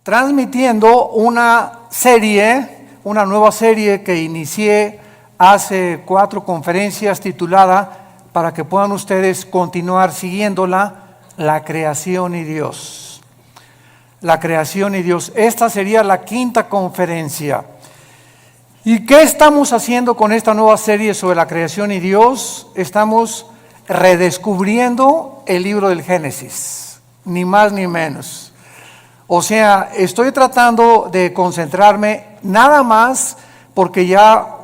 transmitiendo una nueva serie que inicié hace 4 conferencias titulada, para que puedan ustedes continuar siguiéndola, La creación y Dios. La creación y Dios. Esta sería la 5ª conferencia. ¿Y qué estamos haciendo con esta nueva serie sobre la creación y Dios? Estamos redescubriendo el libro del Génesis, ni más ni menos. O sea, estoy tratando de concentrarme nada más porque ya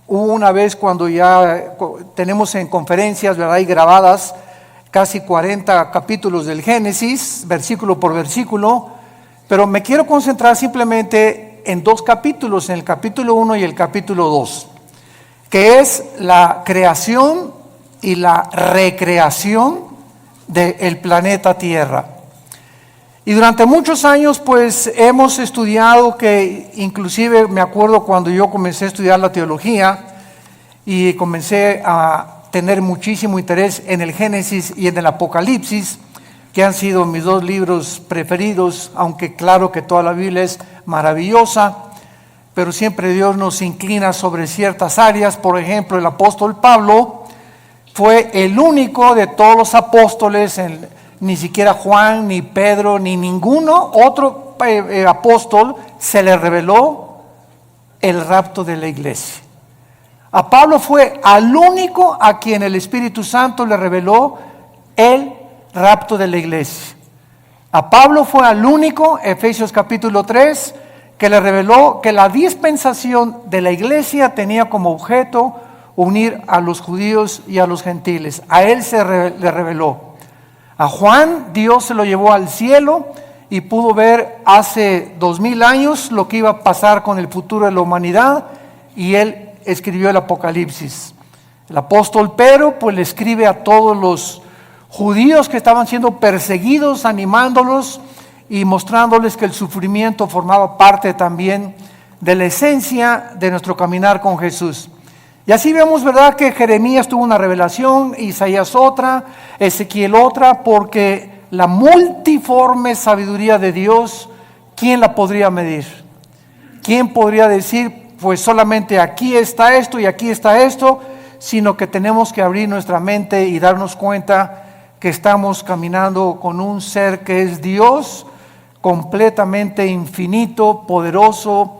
hubo una vez cuando ya tenemos en conferencias, ¿verdad?, y grabadas casi 40 capítulos del Génesis, versículo por versículo, pero me quiero concentrar simplemente en 2 capítulos, en el capítulo 1 y el capítulo 2, que es la creación y la recreación del planeta Tierra. Y durante muchos años pues hemos estudiado, que inclusive me acuerdo cuando yo comencé a estudiar la teología y comencé a tener muchísimo interés en el Génesis y en el Apocalipsis, que han sido mis 2 libros preferidos, aunque claro que toda la Biblia es maravillosa, pero siempre Dios nos inclina sobre ciertas áreas. Por ejemplo, el apóstol Pablo fue el único de todos los apóstoles, ni siquiera Juan, ni Pedro, ni ninguno otro apóstol se le reveló el rapto de la iglesia. A Pablo fue al único a quien el Espíritu Santo le reveló el rapto de la iglesia. A Pablo fue al único, Efesios capítulo 3, que le reveló que la dispensación de la iglesia tenía como objeto unir a los judíos y a los gentiles. A él le reveló. A Juan Dios se lo llevó al cielo y pudo ver hace 2000 años lo que iba a pasar con el futuro de la humanidad, y él escribió el Apocalipsis. El apóstol Pedro pues le escribe a todos los judíos que estaban siendo perseguidos, animándolos y mostrándoles que el sufrimiento formaba parte también de la esencia de nuestro caminar con Jesús. Y así vemos, ¿verdad?, que Jeremías tuvo una revelación, Isaías otra, Ezequiel otra, porque la multiforme sabiduría de Dios, ¿quién la podría medir? ¿Quién podría decir, pues solamente aquí está esto y aquí está esto? Sino que tenemos que abrir nuestra mente y darnos cuenta que estamos caminando con un ser que es Dios, completamente infinito, poderoso.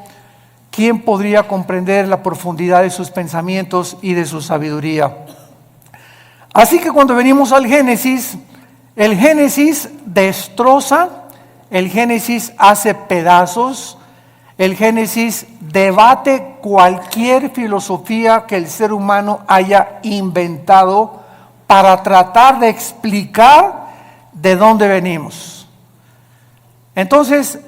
¿Quién podría comprender la profundidad de sus pensamientos y de su sabiduría? Así que cuando venimos al Génesis, el Génesis destroza, el Génesis hace pedazos, el Génesis debate cualquier filosofía que el ser humano haya inventado para tratar de explicar de dónde venimos. Entonces,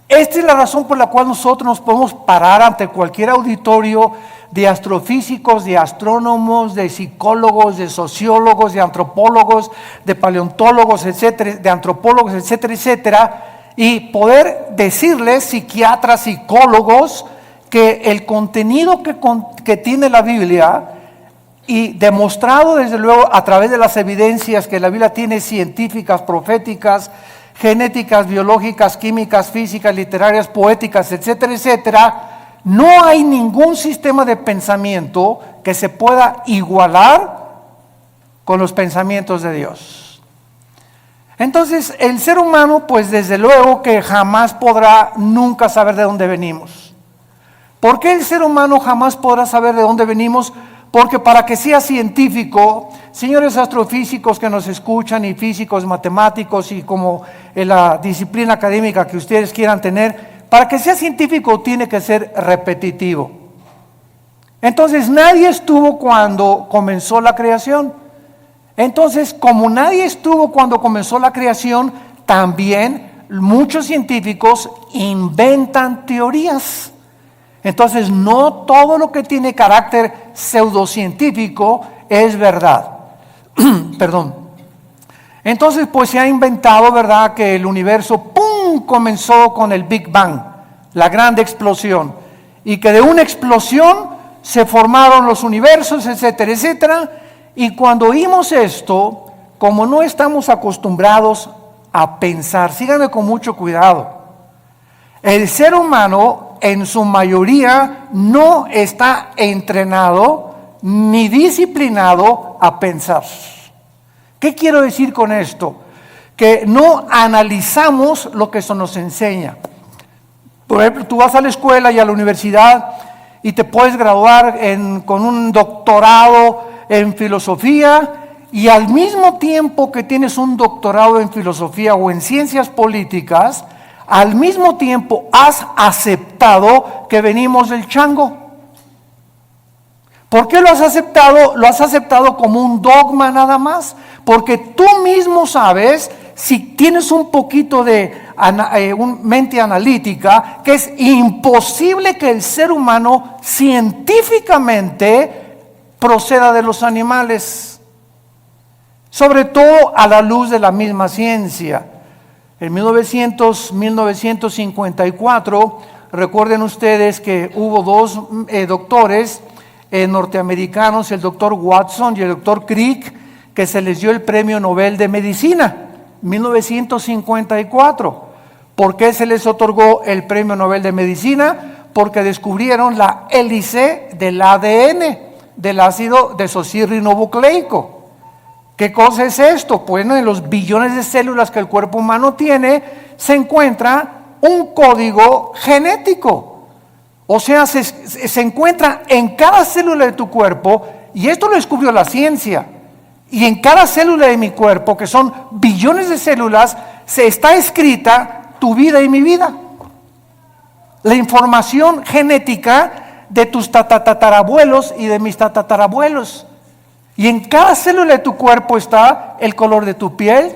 esta es la razón por la cual nosotros nos podemos parar ante cualquier auditorio de astrofísicos, de astrónomos, de psicólogos, de sociólogos, de antropólogos, de paleontólogos, etcétera, de antropólogos, etcétera, etcétera, y poder decirles, psiquiatras, psicólogos, que el contenido que tiene la Biblia, y demostrado desde luego a través de las evidencias que la Biblia tiene, científicas, proféticas, genéticas, biológicas, químicas, físicas, literarias, poéticas, etcétera, etcétera, no hay ningún sistema de pensamiento que se pueda igualar con los pensamientos de Dios. Entonces, el ser humano, pues desde luego que jamás podrá nunca saber de dónde venimos. ¿Por qué el ser humano jamás podrá saber de dónde venimos? Porque para que sea científico, señores astrofísicos que nos escuchan, y físicos, matemáticos, y como en la disciplina académica que ustedes quieran tener, para que sea científico tiene que ser repetitivo. Entonces nadie estuvo cuando comenzó la creación. Entonces, como nadie estuvo cuando comenzó la creación, también muchos científicos inventan teorías. Entonces, no todo lo que tiene carácter pseudocientífico es verdad. Perdón. Entonces, pues se ha inventado, ¿verdad?, que el universo, ¡pum!, comenzó con el Big Bang, la gran explosión, y que de una explosión se formaron los universos, etcétera, etcétera. Y cuando oímos esto, como no estamos acostumbrados a pensar, síganme con mucho cuidado, El ser humano en su mayoría no está entrenado ni disciplinado a pensar. ¿Qué quiero decir con esto? Que no analizamos lo que eso nos enseña. Por ejemplo, tú vas a la escuela y a la universidad y te puedes graduar con un doctorado en filosofía, y al mismo tiempo que tienes un doctorado en filosofía o en ciencias políticas, al mismo tiempo has aceptado que venimos del chango. ¿Por qué lo has aceptado? Lo has aceptado como un dogma nada más, porque tú mismo sabes, si tienes un poquito de mente analítica, que es imposible que el ser humano científicamente proceda de los animales, sobre todo a la luz de la misma ciencia. En 1954, recuerden ustedes que hubo dos doctores norteamericanos, el doctor Watson y el doctor Crick, que se les dio el premio Nobel de Medicina, 1954. ¿Por qué se les otorgó el premio Nobel de Medicina? Porque descubrieron la hélice del ADN, del ácido desoxirribonucleico. ¿Qué cosa es esto? Pues en los billones de células que el cuerpo humano tiene, se encuentra un código genético. O sea, se encuentra en cada célula de tu cuerpo, y esto lo descubrió la ciencia. Y en cada célula de mi cuerpo, que son billones de células, se está escrita tu vida y mi vida. La información genética de tus tatarabuelos y de mis tatarabuelos. Y en cada célula de tu cuerpo está el color de tu piel,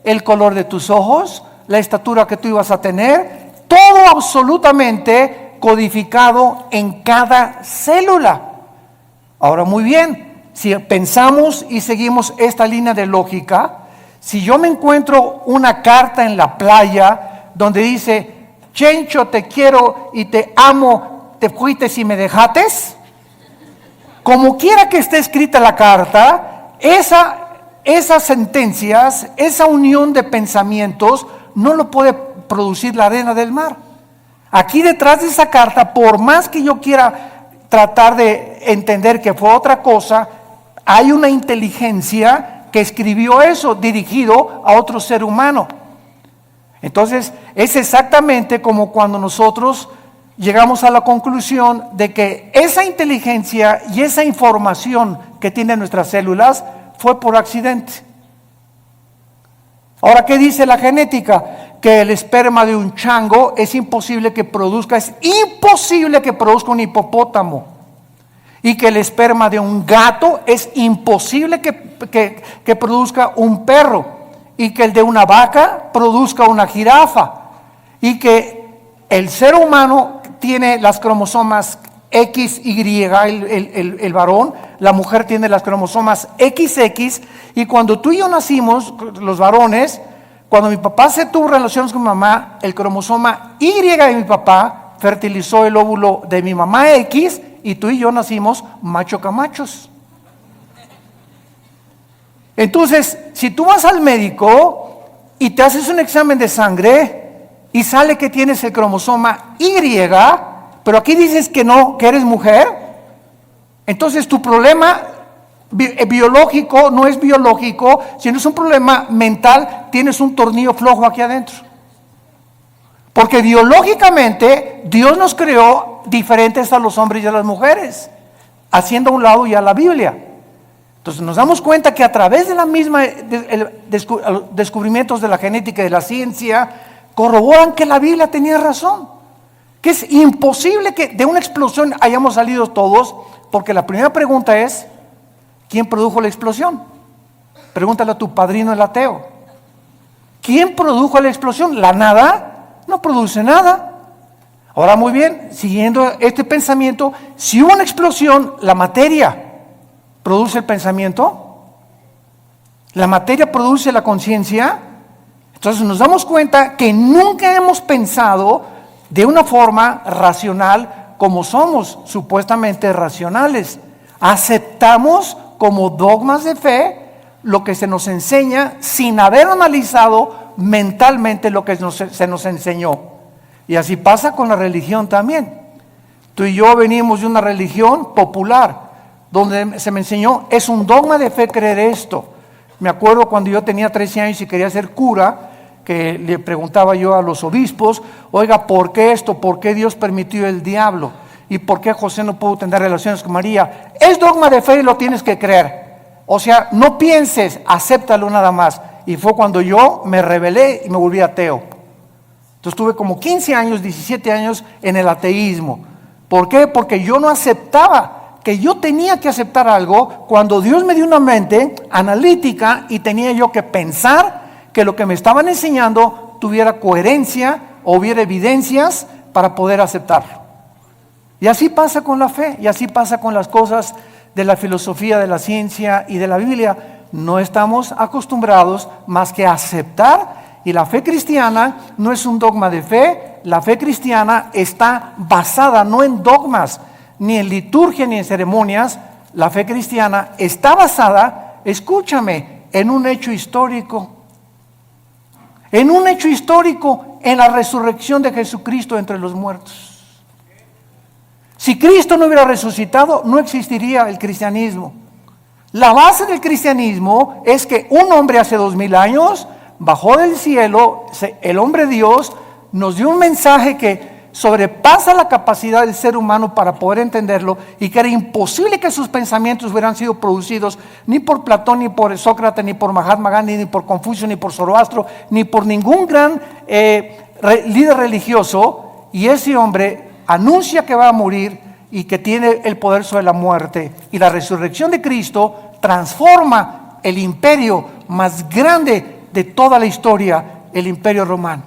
el color de tus ojos, la estatura que tú ibas a tener, todo absolutamente codificado en cada célula. Ahora, muy bien, si pensamos y seguimos esta línea de lógica, si yo me encuentro una carta en la playa donde dice: Chencho, te quiero y te amo, te fuiste y me dejates, como quiera que esté escrita la carta, esas sentencias, esa unión de pensamientos, no lo puede producir la arena del mar. Aquí detrás de esa carta, por más que yo quiera tratar de entender que fue otra cosa, hay una inteligencia que escribió eso, dirigido a otro ser humano. Entonces, es exactamente como cuando nosotros llegamos a la conclusión de que esa inteligencia y esa información que tienen nuestras células fue por accidente. Ahora, ¿qué dice la genética? Que el esperma de un chango es imposible que produzca un hipopótamo. Y que el esperma de un gato es imposible que produzca un perro. Y que el de una vaca produzca una jirafa. Y que el ser humano tiene las cromosomas XY, el varón, la mujer tiene las cromosomas XX, y cuando tú y yo nacimos, los varones, cuando mi papá se tuvo relaciones con mi mamá, el cromosoma Y de mi papá fertilizó el óvulo de mi mamá X, y tú y yo nacimos macho camachos. Entonces, si tú vas al médico y te haces un examen de sangre y sale que tienes el cromosoma Y, pero aquí dices que no, que eres mujer, entonces tu problema biológico no es biológico, sino es un problema mental, tienes un tornillo flojo aquí adentro. Porque biológicamente Dios nos creó diferentes a los hombres y a las mujeres, haciendo a un lado ya la Biblia. Entonces nos damos cuenta que a través de la misma descubrimientos de la genética y de la ciencia, corroboran que la Biblia tenía razón, que es imposible que de una explosión hayamos salido todos, porque la primera pregunta es: ¿quién produjo la explosión? Pregúntale a tu padrino el ateo. ¿Quién produjo la explosión? ¿La nada? No produce nada. Ahora, muy bien, siguiendo este pensamiento, si hubo una explosión, la materia produce el pensamiento, la materia produce la conciencia. Entonces nos damos cuenta que nunca hemos pensado de una forma racional como somos supuestamente racionales. Aceptamos como dogmas de fe lo que se nos enseña sin haber analizado mentalmente lo que se nos enseñó. Y así pasa con la religión también. Tú y yo venimos de una religión popular, donde se me enseñó, es un dogma de fe creer esto. Me acuerdo cuando yo tenía 13 años y quería ser cura, que le preguntaba yo a los obispos, oiga, ¿por qué esto? ¿Por qué Dios permitió el diablo? ¿Y por qué José no pudo tener relaciones con María? Es dogma de fe y lo tienes que creer. O sea, no pienses, acéptalo nada más. Y fue cuando yo me rebelé y me volví ateo. Entonces tuve como 15 años, 17 años en el ateísmo. ¿Por qué? Porque yo no aceptaba que yo tenía que aceptar algo cuando Dios me dio una mente analítica y tenía yo que pensar que lo que me estaban enseñando tuviera coherencia o hubiera evidencias para poder aceptarlo. Y así pasa con la fe, y así pasa con las cosas de la filosofía, de la ciencia y de la Biblia. No estamos acostumbrados más que a aceptar, y la fe cristiana no es un dogma de fe. La fe cristiana está basada no en dogmas, ni en liturgia, ni en ceremonias. La fe cristiana está basada, escúchame, en un hecho histórico. En un hecho histórico, en la resurrección de Jesucristo entre los muertos. Si Cristo no hubiera resucitado, no existiría el cristianismo. La base del cristianismo es que un hombre hace 2000 años bajó del cielo, el hombre Dios nos dio un mensaje que sobrepasa la capacidad del ser humano para poder entenderlo, y que era imposible que sus pensamientos hubieran sido producidos ni por Platón, ni por Sócrates, ni por Mahatma Gandhi, ni por Confucio, ni por Zoroastro, ni por ningún gran líder religioso. Y ese hombre anuncia que va a morir y que tiene el poder sobre la muerte, y la resurrección de Cristo transforma el imperio más grande de toda la historia, el imperio romano.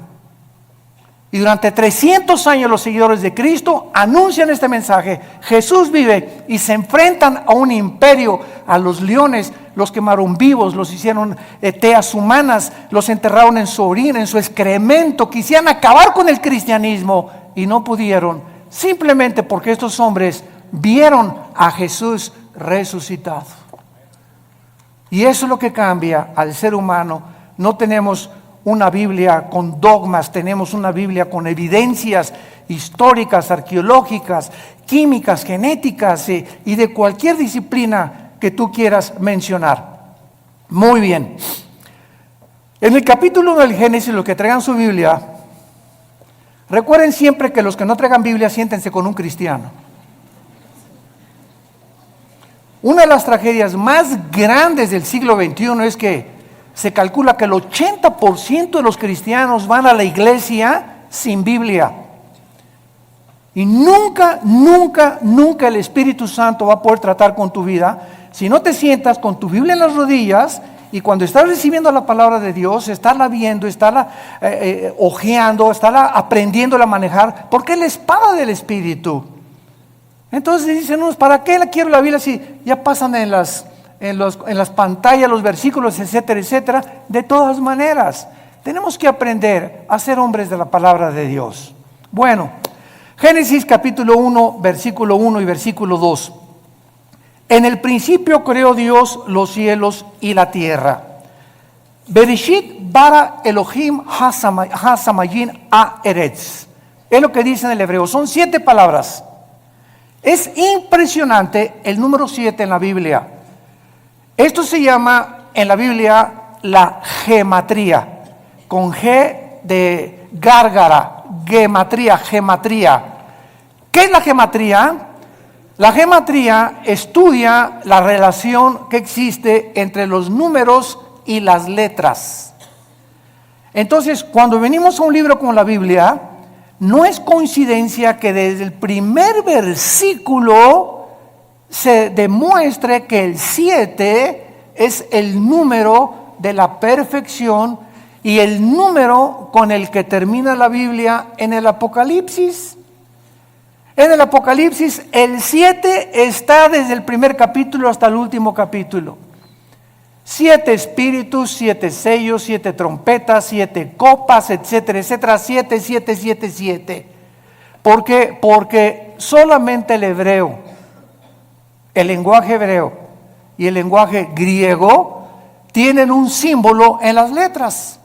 Y durante 300 años los seguidores de Cristo anuncian este mensaje: Jesús vive, y se enfrentan a un imperio, a los leones, los quemaron vivos, los hicieron teas humanas, los enterraron en su orina, en su excremento, quisieran acabar con el cristianismo y no pudieron, simplemente porque estos hombres vieron a Jesús resucitado. Y eso es lo que cambia al ser humano. No tenemos una Biblia con dogmas, tenemos una Biblia con evidencias históricas, arqueológicas, químicas, genéticas y de cualquier disciplina que tú quieras mencionar. Muy bien. En el capítulo 1 del Génesis, los que traigan su Biblia, recuerden siempre que los que no traigan Biblia, siéntense con un cristiano. Una de las tragedias más grandes del siglo XXI es que se calcula que el 80% de los cristianos van a la iglesia sin Biblia. Y nunca el Espíritu Santo va a poder tratar con tu vida si no te sientas con tu Biblia en las rodillas, y cuando estás recibiendo la palabra de Dios, estarla viendo, estarla hojeando, estarla aprendiéndola a manejar, porque es la espada del Espíritu. Entonces dicen unos, ¿para qué quiero la Biblia si ya pasan en las pantallas los versículos, etcétera, etcétera? De todas maneras, tenemos que aprender a ser hombres de la palabra de Dios. Bueno, Génesis capítulo 1, versículo 1 y versículo 2. En el principio creó Dios los cielos y la tierra. Bereshit bara Elohim hasamayin haaretz. Es lo que dice en el hebreo. Son 7 palabras. Es impresionante el número 7 en la Biblia. Esto se llama en la Biblia la gematría, con G de gárgara, gematría. ¿Qué es la gematría? La gematría estudia la relación que existe entre los números y las letras. Entonces, cuando venimos a un libro como la Biblia, no es coincidencia que desde el primer versículo se demuestre que el 7 es el número de la perfección y el número con el que termina la Biblia en el Apocalipsis. En el Apocalipsis el 7 está desde el primer capítulo hasta el último capítulo. 7 espíritus, 7 sellos, 7 trompetas, 7 copas, etcétera, etcétera. 7, 7, 7, 7. ¿Por qué? Porque solamente el hebreo, el lenguaje hebreo y el lenguaje griego tienen un símbolo en las letras.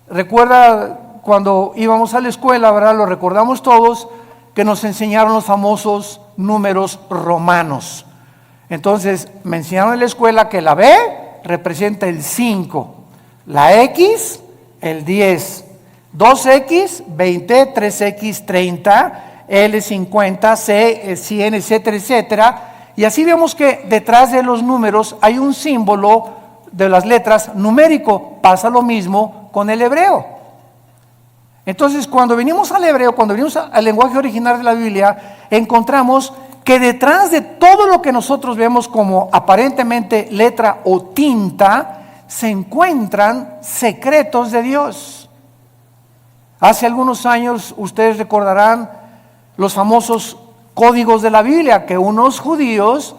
Recuerda cuando íbamos a la escuela, ¿verdad? Lo recordamos todos, que nos enseñaron los famosos números romanos. Entonces, me enseñaron en la escuela que la B representa el 5, la X, el 10, 2X, 20, 3X, 30, L, 50, C, 100, etcétera, etcétera. Y así vemos que detrás de los números hay un símbolo de las letras numérico. Pasa lo mismo con el hebreo. Entonces, cuando venimos al hebreo, cuando venimos al lenguaje original de la Biblia, encontramos que detrás de todo lo que nosotros vemos como aparentemente letra o tinta, se encuentran secretos de Dios. Hace algunos años, ustedes recordarán los famosos códigos de la Biblia, que unos judíos,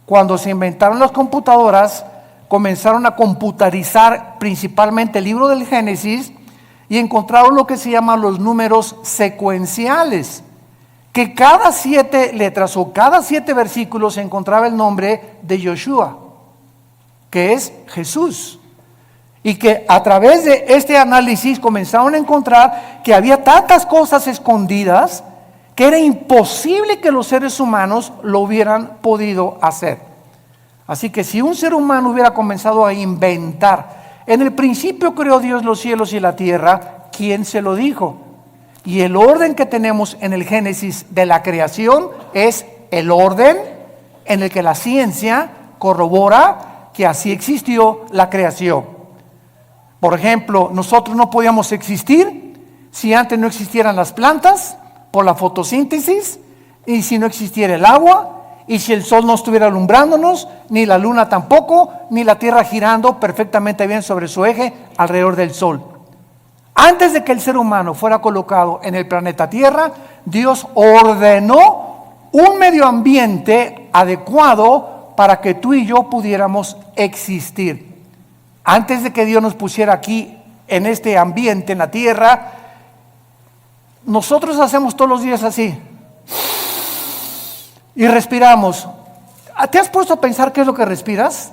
cuando se inventaron las computadoras, comenzaron a computarizar principalmente el libro del Génesis y encontraron lo que se llaman los números secuenciales, que cada 7 letras o cada 7 versículos se encontraba el nombre de Yoshua, que es Jesús. Y que a través de este análisis comenzaron a encontrar que había tantas cosas escondidas que era imposible que los seres humanos lo hubieran podido hacer. Así que si un ser humano hubiera comenzado a inventar, en el principio creó Dios los cielos y la tierra, ¿quién se lo dijo? Y el orden que tenemos en el Génesis de la creación es el orden en el que la ciencia corrobora que así existió la creación. Por ejemplo, nosotros no podíamos existir si antes no existieran las plantas por la fotosíntesis, y si no existiera el agua, y si el sol no estuviera alumbrándonos, ni la luna tampoco, ni la tierra girando perfectamente bien sobre su eje alrededor del sol. Antes de que el ser humano fuera colocado en el planeta Tierra, Dios ordenó un medio ambiente adecuado para que tú y yo pudiéramos existir. Antes de que Dios nos pusiera aquí en este ambiente, en la tierra, nosotros hacemos todos los días así y respiramos. ¿Te has puesto a pensar qué es lo que respiras?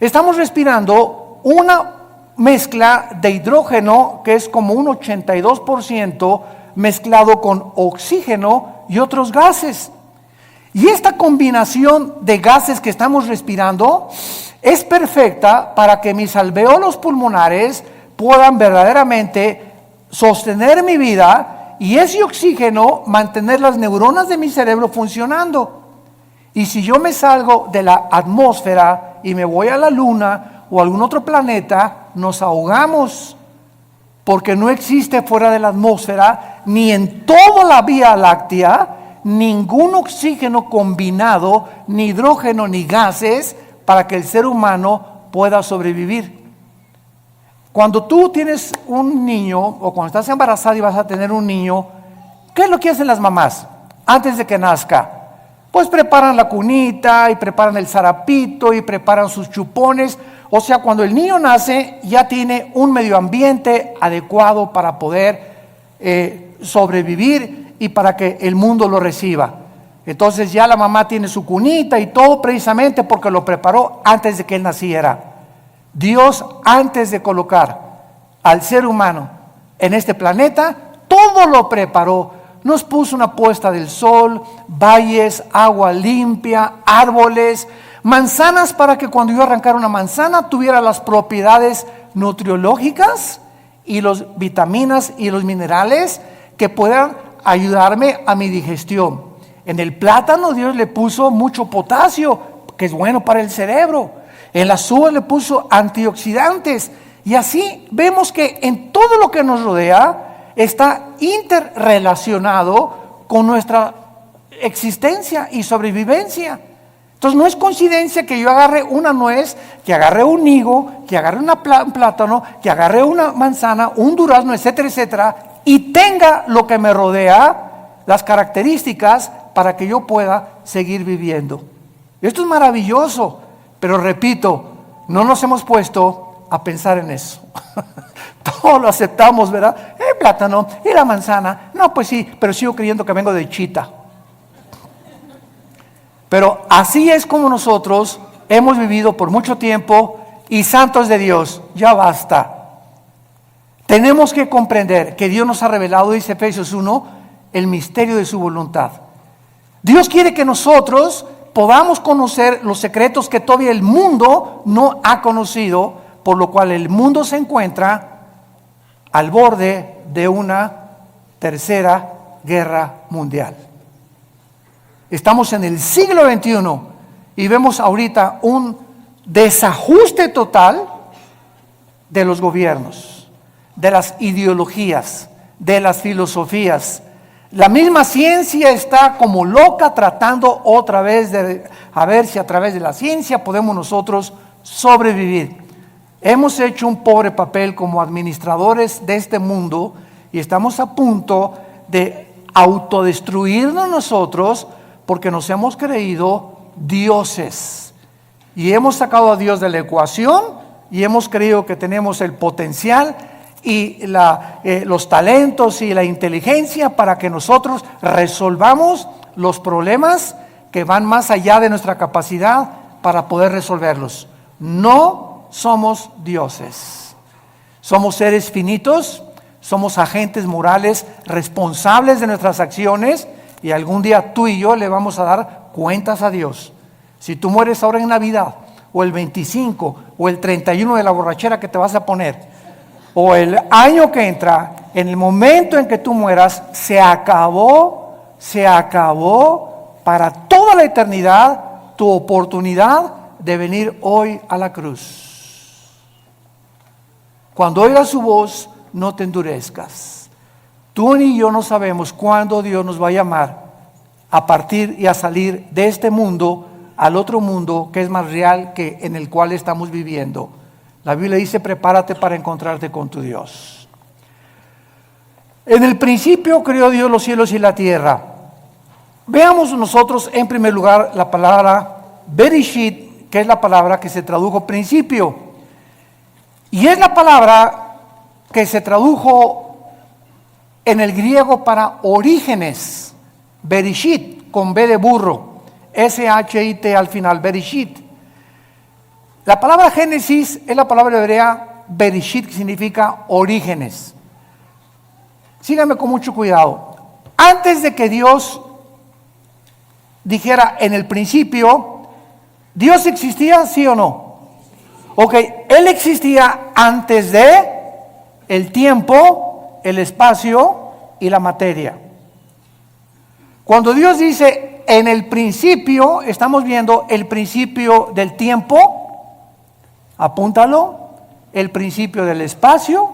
Estamos respirando una mezcla de hidrógeno que es como un 82% mezclado con oxígeno y otros gases. Y esta combinación de gases que estamos respirando es perfecta para que mis alvéolos pulmonares puedan verdaderamente sostener mi vida y ese oxígeno mantener las neuronas de mi cerebro funcionando. Y si yo me salgo de la atmósfera y me voy a la luna o a algún otro planeta, nos ahogamos, porque no existe fuera de la atmósfera ni en toda la Vía Láctea ningún oxígeno combinado, ni hidrógeno ni gases para que el ser humano pueda sobrevivir. Cuando tú tienes un niño o cuando estás embarazada y vas a tener un niño, ¿qué es lo que hacen las mamás antes de que nazca? Pues preparan la cunita y preparan el zarapito y preparan sus chupones. O sea, cuando el niño nace ya tiene un medio ambiente adecuado para poder sobrevivir y para que el mundo lo reciba. Entonces ya la mamá tiene su cunita y todo precisamente porque lo preparó antes de que él naciera. Dios, antes de colocar al ser humano en este planeta, todo lo preparó. Nos puso una puesta del sol, valles, agua limpia, árboles, manzanas para que cuando yo arrancara una manzana tuviera las propiedades nutriológicas y las vitaminas y los minerales que puedan ayudarme a mi digestión. En el plátano Dios le puso mucho potasio, que es bueno para el cerebro. En las uvas le puso antioxidantes. Y así vemos que en todo lo que nos rodea está interrelacionado con nuestra existencia y sobrevivencia. Entonces no es coincidencia que yo agarre una nuez, que agarre un higo, que agarre un plátano, que agarre una manzana, un durazno, etcétera, etcétera, y tenga lo que me rodea, las características para que yo pueda seguir viviendo. Esto es maravilloso, pero repito, no nos hemos puesto a pensar en eso. Todo lo aceptamos, ¿verdad? El plátano y la manzana. No, pues sí, pero sigo creyendo que vengo de Chita. Pero así es como nosotros hemos vivido por mucho tiempo y santos de Dios, ya basta. Tenemos que comprender que Dios nos ha revelado, dice Efesios 1, el misterio de su voluntad. Dios quiere que nosotros podamos conocer los secretos que todavía el mundo no ha conocido, por lo cual el mundo se encuentra al borde de una tercera guerra mundial. Estamos en el siglo XXI y vemos ahorita un desajuste total de los gobiernos, de las ideologías, de las filosofías. La misma ciencia está como loca tratando otra vez de a ver si a través de la ciencia podemos nosotros sobrevivir. Hemos hecho un pobre papel como administradores de este mundo y estamos a punto de autodestruirnos nosotros porque nos hemos creído dioses y hemos sacado a Dios de la ecuación y hemos creído que tenemos el potencial y los talentos y la inteligencia para que nosotros resolvamos los problemas que van más allá de nuestra capacidad para poder resolverlos. No somos dioses. Somos seres finitos, somos agentes morales responsables de nuestras acciones y algún día tú y yo le vamos a dar cuentas a Dios. Si tú mueres ahora en Navidad, o el 25, o el 31 de la borrachera que te vas a poner, o el año que entra, en el momento en que tú mueras, se acabó para toda la eternidad tu oportunidad de venir hoy a la cruz. Cuando oigas su voz, no te endurezcas. Tú ni yo no sabemos cuándo Dios nos va a llamar a partir y a salir de este mundo al otro mundo que es más real que en el cual estamos viviendo. La Biblia dice, prepárate para encontrarte con tu Dios. En el principio creó Dios los cielos y la tierra. Veamos nosotros en primer lugar la palabra Bereshit, que es la palabra que se tradujo principio. Y es la palabra que se tradujo en el griego para orígenes. Bereshit, con B de burro. S-H-I-T al final, Bereshit. La palabra Génesis es la palabra hebrea Bereshit, que significa orígenes. Síganme con mucho cuidado. Antes de que Dios dijera en el principio, ¿Dios existía, sí o no? Ok, Él existía antes de el tiempo, el espacio y la materia. Cuando Dios dice en el principio, estamos viendo el principio del tiempo, apúntalo, el principio del espacio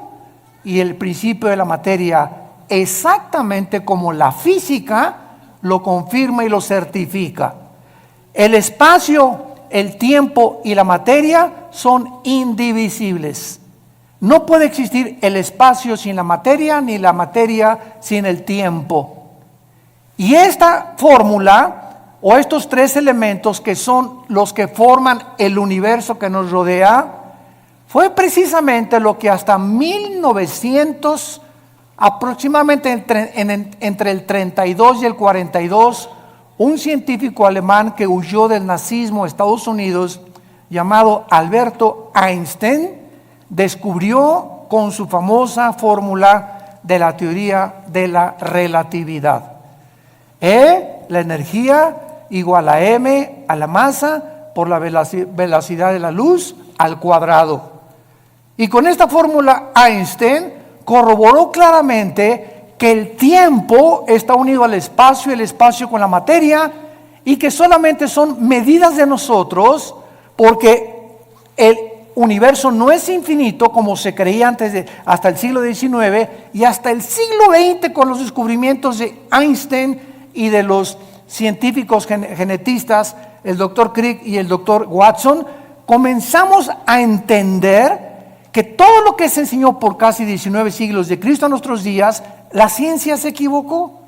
y el principio de la materia, exactamente como la física lo confirma y lo certifica. El espacio, el tiempo y la materia son indivisibles. No puede existir el espacio sin la materia, ni la materia sin el tiempo. Y esta fórmula, o estos tres elementos que son los que forman el universo que nos rodea, fue precisamente lo que hasta 1900, aproximadamente entre el 32 y el 42, un científico alemán que huyó del nazismo a Estados Unidos, llamado Alberto Einstein, descubrió con su famosa fórmula de la teoría de la relatividad. E, la energía, igual a m a la masa por la velocidad de la luz al cuadrado. Y con esta fórmula Einstein corroboró claramente que el tiempo está unido al espacio y el espacio con la materia y que solamente son medidas de nosotros porque el universo no es infinito como se creía hasta el siglo XIX y hasta el siglo XX con los descubrimientos de Einstein y de los científicos genetistas, el doctor Crick y el doctor Watson, comenzamos a entender que todo lo que se enseñó por casi 19 siglos de Cristo a nuestros días, la ciencia se equivocó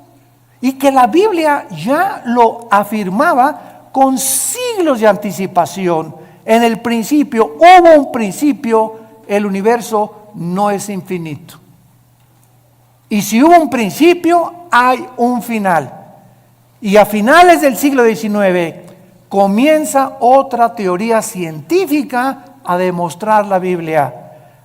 y que la Biblia ya lo afirmaba con siglos de anticipación. En el principio, hubo un principio, el universo no es infinito. Y si hubo un principio, hay un final. Y a finales del siglo XIX comienza otra teoría científica a demostrar la Biblia,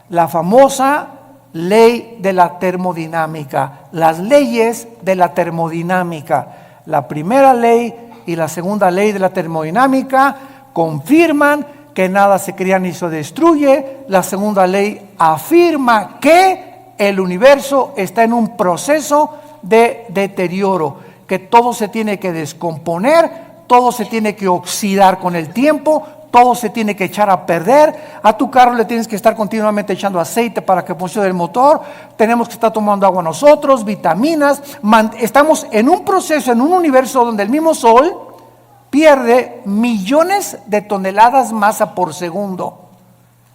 la famosa, ley de la termodinámica, las leyes de la termodinámica. La primera ley y la segunda ley de la termodinámica confirman que nada se crea ni se destruye. La segunda ley afirma que el universo está en un proceso de deterioro, que todo se tiene que descomponer, todo se tiene que oxidar con el tiempo, todo se tiene que echar a perder. A tu carro le tienes que estar continuamente echando aceite para que funcione el motor. Tenemos que estar tomando agua nosotros, vitaminas. Estamos en un proceso, en un universo donde el mismo Sol pierde millones de toneladas masa por segundo.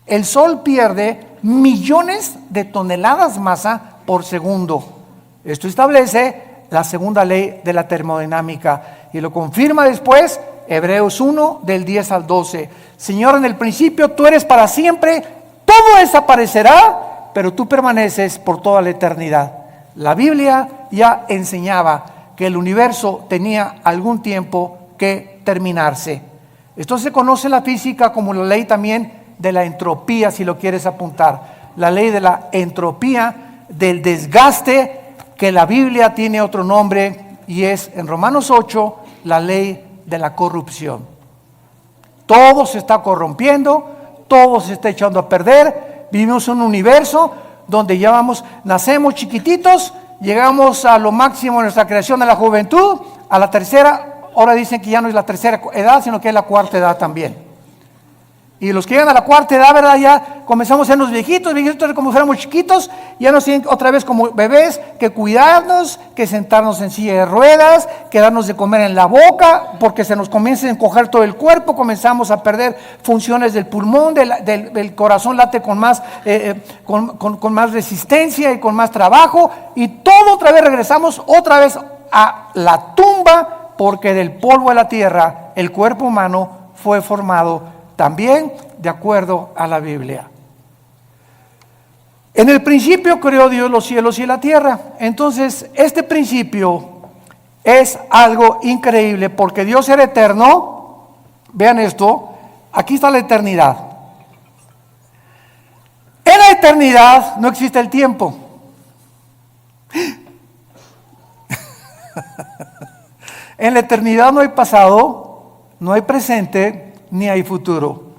El Sol pierde millones de toneladas masa por segundo. Esto establece la segunda ley de la termodinámica y lo confirma después Hebreos 1 del 10 al 12. Señor, en el principio tú eres para siempre, todo desaparecerá, pero tú permaneces por toda la eternidad. La Biblia ya enseñaba que el universo tenía algún tiempo que terminarse. Esto se conoce en la física como la ley también de la entropía, si lo quieres apuntar. La ley de la entropía, del desgaste, que la Biblia tiene otro nombre y es en Romanos 8 la ley de la corrupción. Todo se está corrompiendo, todo se está echando a perder. Vivimos en un universo donde nacemos chiquititos, llegamos a lo máximo de nuestra creación de la juventud, a la tercera, ahora dicen que ya no es la tercera edad, sino que es la cuarta edad también. Y los que llegan a la cuarta edad, ¿verdad? Ya comenzamos a ser los viejitos como fuéramos chiquitos, ya nos tienen otra vez como bebés, que cuidarnos, que sentarnos en silla de ruedas, que darnos de comer en la boca, porque se nos comienza a encoger todo el cuerpo, comenzamos a perder funciones del pulmón, del corazón late con más, con más resistencia y con más trabajo, y todo otra vez regresamos otra vez a la tumba, porque del polvo de la tierra el cuerpo humano fue formado también de acuerdo a la Biblia. En el principio creó Dios los cielos y la tierra. Entonces, este principio es algo increíble porque Dios era eterno. Vean esto, aquí está la eternidad. En la eternidad no existe el tiempo. En la eternidad no hay pasado, no hay presente, ni hay futuro.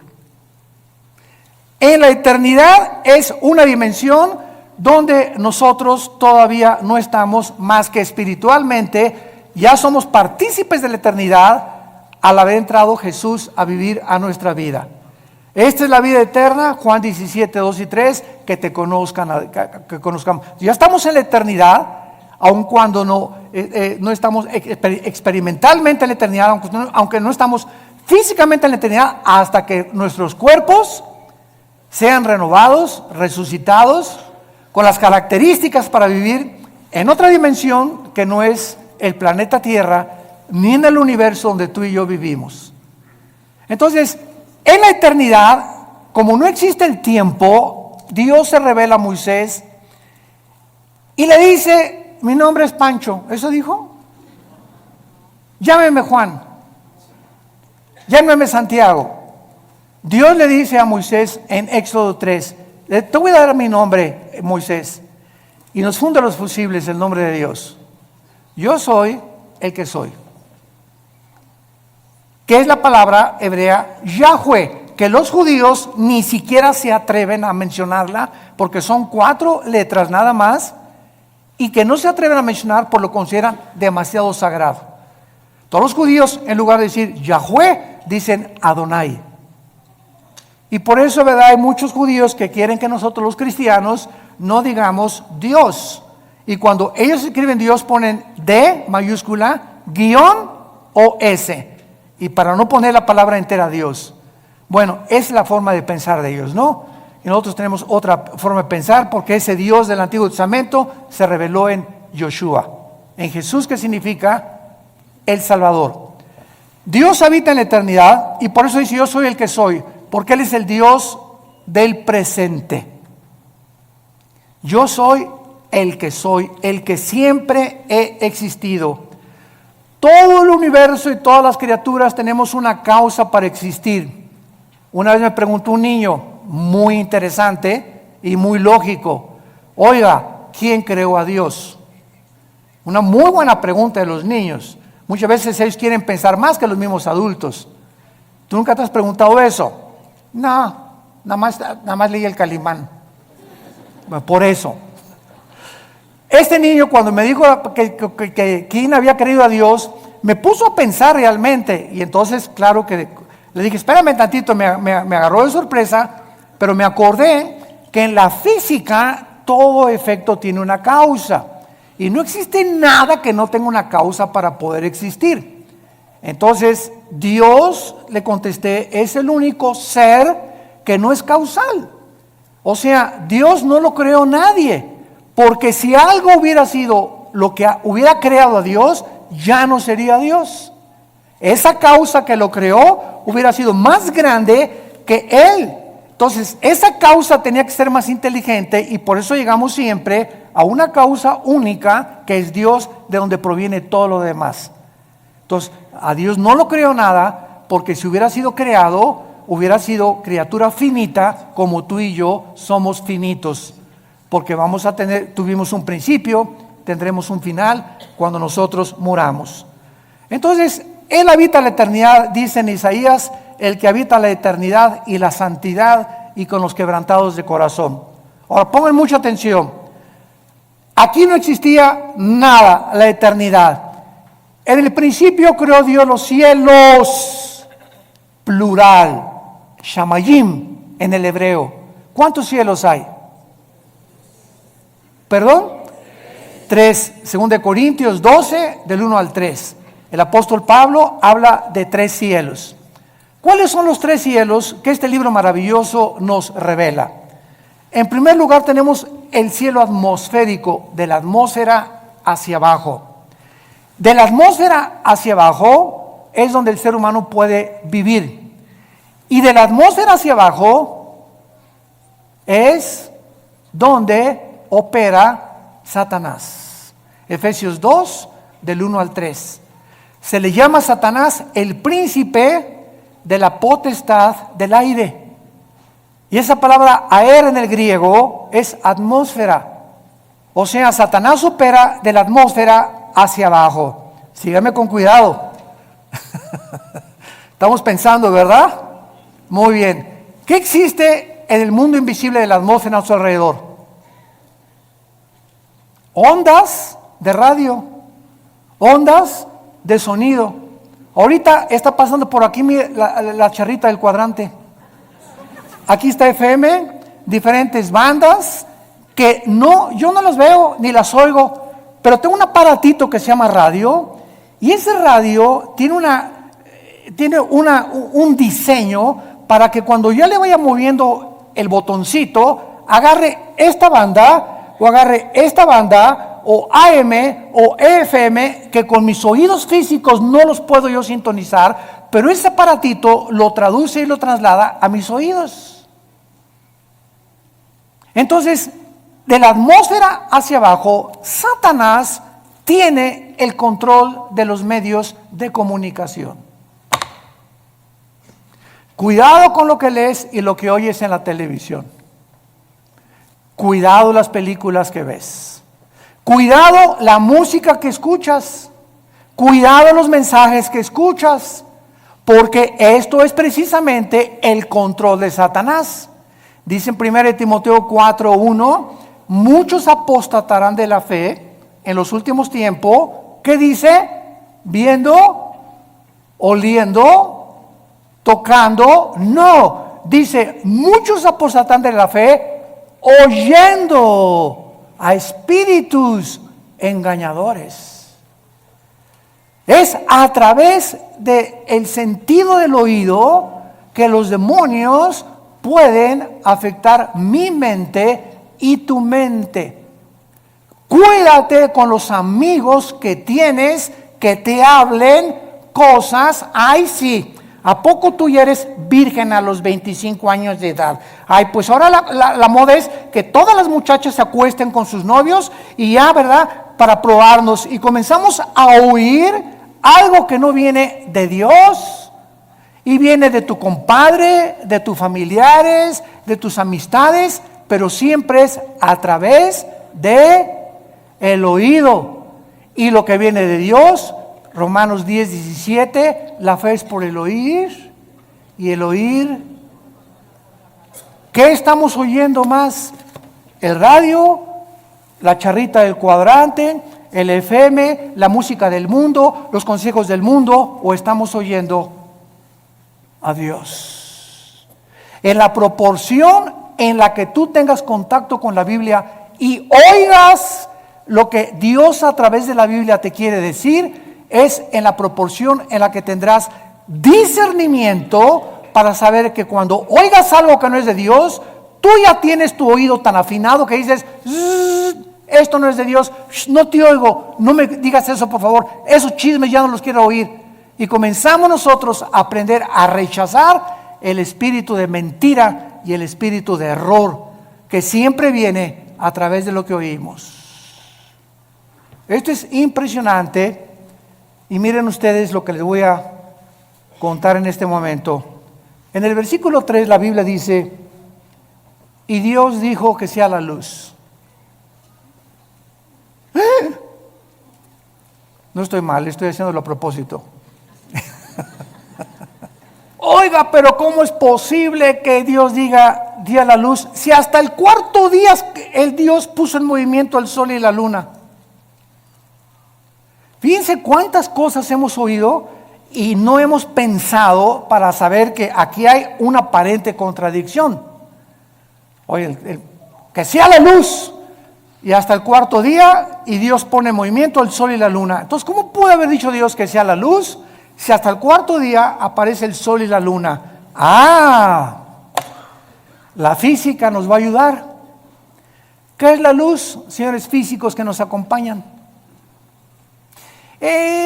En la eternidad es una dimensión donde nosotros todavía no estamos más que espiritualmente, ya somos partícipes de la eternidad al haber entrado Jesús a vivir a nuestra vida. Esta es la vida eterna, Juan 17, 2 y 3, que te conozcan, que conozcamos. Ya estamos en la eternidad, aun cuando no estamos experimentalmente en la eternidad, aunque no estamos físicamente en la eternidad, hasta que nuestros cuerpos sean renovados, resucitados, con las características para vivir en otra dimensión que no es el planeta Tierra, ni en el universo donde tú y yo vivimos. Entonces, en la eternidad, como no existe el tiempo, Dios se revela a Moisés y le dice: mi nombre es Pancho. ¿Eso dijo? Llámeme Juan. Llámeme Santiago. Dios le dice a Moisés en Éxodo 3: te voy a dar mi nombre, Moisés. Y nos funda los fusibles el nombre de Dios. Yo soy el que soy. Que es la palabra hebrea Yahweh, que los judíos ni siquiera se atreven a mencionarla porque son 4 letras nada más y que no se atreven a mencionar por lo que consideran demasiado sagrado. Todos los judíos, en lugar de decir Yahweh, dicen Adonai. Y por eso, ¿verdad? Hay muchos judíos que quieren que nosotros los cristianos no digamos Dios. Y cuando ellos escriben Dios ponen D mayúscula, guión o S. Y para no poner la palabra entera Dios. Bueno, es la forma de pensar de ellos, ¿no? Y nosotros tenemos otra forma de pensar porque ese Dios del Antiguo Testamento se reveló en Yoshua. En Jesús, que significa el Salvador. Dios habita en la eternidad y por eso dice: yo soy el que soy, porque Él es el Dios del presente. Yo soy el que siempre he existido. Todo el universo y todas las criaturas tenemos una causa para existir. Una vez me preguntó un niño, muy interesante y muy lógico: Oiga, ¿quién creó a Dios? Una muy buena pregunta de los niños. Muchas veces ellos quieren pensar más que los mismos adultos. ¿Tú nunca te has preguntado eso? No, nada más leí el Calimán. Por eso. Este niño, cuando me dijo que quién había creído a Dios, me puso a pensar realmente. Y entonces, claro que le dije, espérame tantito, me agarró de sorpresa, pero me acordé que en la física todo efecto tiene una causa. Y no existe nada que no tenga una causa para poder existir. Entonces, Dios, le contesté, es el único ser que no es causal. O sea, Dios no lo creó nadie. Porque si algo hubiera sido lo que hubiera creado a Dios, ya no sería Dios. Esa causa que lo creó hubiera sido más grande que Él. Entonces, esa causa tenía que ser más inteligente y por eso llegamos siempre a una causa única que es Dios, de donde proviene todo lo demás. Entonces, a Dios no lo creó nada, porque si hubiera sido creado, hubiera sido criatura finita, como tú y yo somos finitos. Porque tuvimos un principio, tendremos un final cuando nosotros muramos. Entonces, Él habita la eternidad, dice en Isaías, el que habita la eternidad y la santidad y con los quebrantados de corazón. Ahora, pongan mucha atención. Aquí no existía nada, la eternidad. En el principio creó Dios los cielos, plural, shamayim en el hebreo. ¿Cuántos cielos hay? ¿Perdón? 3, 2 Corintios 12, del 1 al 3. El apóstol Pablo habla de 3 cielos. ¿Cuáles son los 3 cielos que este libro maravilloso nos revela? En primer lugar tenemos el cielo atmosférico, de la atmósfera hacia abajo. De la atmósfera hacia abajo es donde el ser humano puede vivir. Y de la atmósfera hacia abajo es donde opera Satanás. Efesios 2, del 1 al 3. Se le llama a Satanás el príncipe de la potestad del aire. Y esa palabra aer en el griego es atmósfera. O sea, Satanás opera de la atmósfera hacia abajo. Sígame con cuidado. Estamos pensando, ¿verdad? Muy bien. ¿Qué existe en el mundo invisible de la atmósfera a su alrededor? Ondas de radio, ondas de sonido. Ahorita está pasando por aquí la charrita del cuadrante. Aquí está FM, diferentes bandas que yo no las veo ni las oigo, pero tengo un aparatito que se llama radio y ese radio tiene un diseño para que cuando yo le vaya moviendo el botoncito, agarre esta banda o agarre esta banda o AM o FM, que con mis oídos físicos no los puedo yo sintonizar, pero ese aparatito lo traduce y lo traslada a mis oídos. Entonces, de la atmósfera hacia abajo, Satanás tiene el control de los medios de comunicación. Cuidado con lo que lees y lo que oyes en la televisión. Cuidado las películas que ves. Cuidado la música que escuchas. Cuidado los mensajes que escuchas. Porque esto es precisamente el control de Satanás. Dice en 1 Timoteo 4:1, muchos apostatarán de la fe en los últimos tiempos. ¿Qué dice? Viendo, oliendo, tocando. No, dice, muchos apostatarán de la fe oyendo a espíritus engañadores. Es a través del sentido del oído que los demonios pueden afectar mi mente y tu mente. Cuídate con los amigos que tienes que te hablen cosas. Ay, sí, ¿a poco tú ya eres virgen a los 25 años de edad? Ay, pues ahora la moda es que todas las muchachas se acuesten con sus novios y ya, ¿verdad? Para probarnos. Y comenzamos a oír algo que no viene de Dios. Y viene de tu compadre, de tus familiares, de tus amistades, pero siempre es a través de el oído. Y lo que viene de Dios, Romanos 10:17, la fe es por el oír, y el oír. ¿Qué estamos oyendo más? ¿El radio? ¿La charrita del cuadrante? ¿El FM? ¿La música del mundo? ¿Los consejos del mundo? ¿O estamos oyendo a Dios? En la proporción en la que tú tengas contacto con la Biblia y oigas lo que Dios a través de la Biblia te quiere decir, es en la proporción en la que tendrás discernimiento para saber que cuando oigas algo que no es de Dios, tú ya tienes tu oído tan afinado que dices, esto no es de Dios, no te oigo, no me digas eso por favor, esos chismes ya no los quiero oír. Y comenzamos nosotros a aprender a rechazar el espíritu de mentira y el espíritu de error que siempre viene a través de lo que oímos. Esto es impresionante y miren ustedes lo que les voy a contar en este momento. En el versículo 3 la Biblia dice, y Dios dijo que sea la luz. No estoy mal, estoy haciéndolo a propósito. Oiga, pero ¿cómo es posible que Dios diga día la luz si hasta el cuarto día el Dios puso en movimiento el sol y la luna? Fíjense cuántas cosas hemos oído y no hemos pensado para saber que aquí hay una aparente contradicción. Oye, que sea la luz y hasta el cuarto día y Dios pone en movimiento el sol y la luna. Entonces, ¿cómo puede haber dicho Dios que sea la luz si hasta el cuarto día aparece el sol y la luna? La física nos va a ayudar. ¿Qué es la luz, señores físicos que nos acompañan?